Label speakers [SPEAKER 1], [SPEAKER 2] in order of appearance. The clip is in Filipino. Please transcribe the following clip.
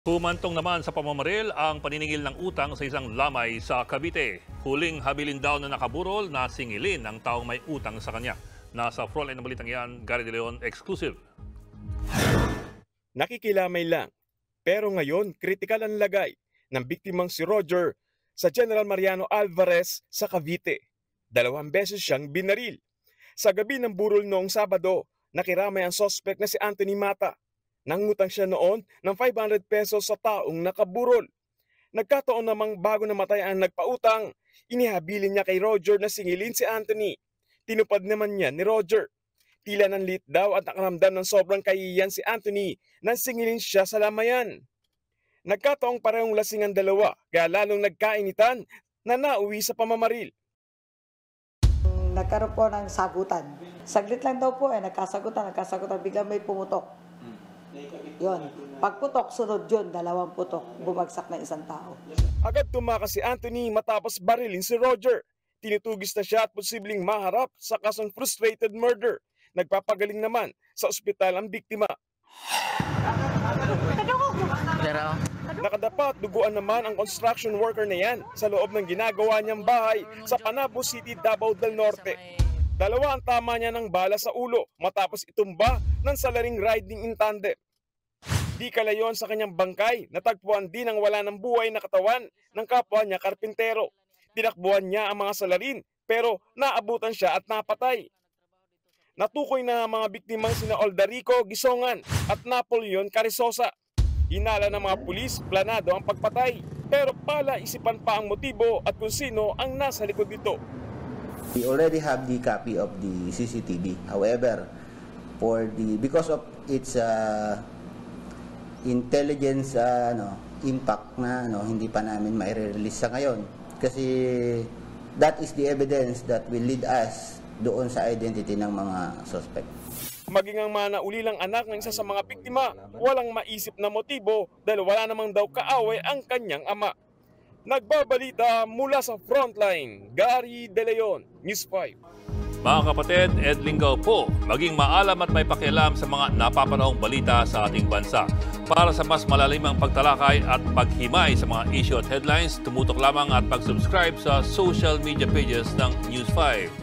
[SPEAKER 1] Humantong naman sa pamamaril ang paniningil ng utang sa isang lamay sa Cavite. Huling habilin daw na nakaburol na singilin ang taong may utang sa kanya. Nasa frontline ng balitang yan, Gary De Leon, exclusive.
[SPEAKER 2] Nakikilamay lang, pero ngayon kritikal ang lagay ng biktimang si Roger sa General Mariano Alvarez sa Cavite. 2 beses siyang binaril. Sa gabi ng burol noong Sabado, nakiramay ang suspect na si Anthony Mata. Nangutang siya noon ng 500 pesos sa taong nakaburol. Nagkataon namang bago namatay ang nagpautang, inihabilin niya kay Roger na singilin si Anthony. Tinupad naman niya ni Roger. Tila ng lit daw at nakaramdam ng sobrang kahihiyan si Anthony nang singilin siya sa lamayan. Nagkataong parehong lasing ang dalawa, kaya lalong nagkainitan na nauwi sa pamamaril.
[SPEAKER 3] Nagkaroon po ng sagutan. Saglit lang daw po nagkasagutan, biglang may pumutok. Yon, pagputok, sunod yun, 2 putok, bumagsak na isang tao.
[SPEAKER 2] Agad tumakas si Anthony matapos barilin si Roger. Tinutugis na siya at posibleng maharap sa kasong frustrated murder. Nagpapagaling naman sa ospital ang biktima. Nakadapa at duguan naman ang construction worker na yan sa loob ng ginagawa niyang bahay sa Panabo City, Davao del Norte. 2 ang tama niya ng bala sa ulo matapos itumba ng salaring riding in tandem. Di kalayon sa kanyang bangkay, natagpuan din ang wala ng buhay na katawan ng kapwa niya karpintero. Tinakbuhan niya ang mga salarin pero naabutan siya at napatay. Natukoy na ang mga biktimang sina Aldarico Gisongan at Napoleon Carizosa. Hinala ng mga pulis, planado ang pagpatay. Pero pala-isipan pa ang motibo at kung sino ang nasa likod nito.
[SPEAKER 4] We already have the copy of the CCTV. However, because of its intelligence impact na hindi pa namin mai-release sa ngayon. Kasi that is the evidence that will lead us doon sa identity ng mga suspect.
[SPEAKER 2] Maging ang manaulilang anak ng isa sa mga biktima, walang maisip na motibo dahil wala namang daw kaaway ang kanyang ama. Nagbabalita mula sa Frontline, Gary De Leon, News 5.
[SPEAKER 1] Mga kapatid, Ed Lingaw po, maging maalam at may pakialam sa mga napapanahong balita sa ating bansa. Para sa mas malalimang pagtalakay at paghimay sa mga issue at headlines, tumutok lamang at pag-subscribe sa social media pages ng News 5.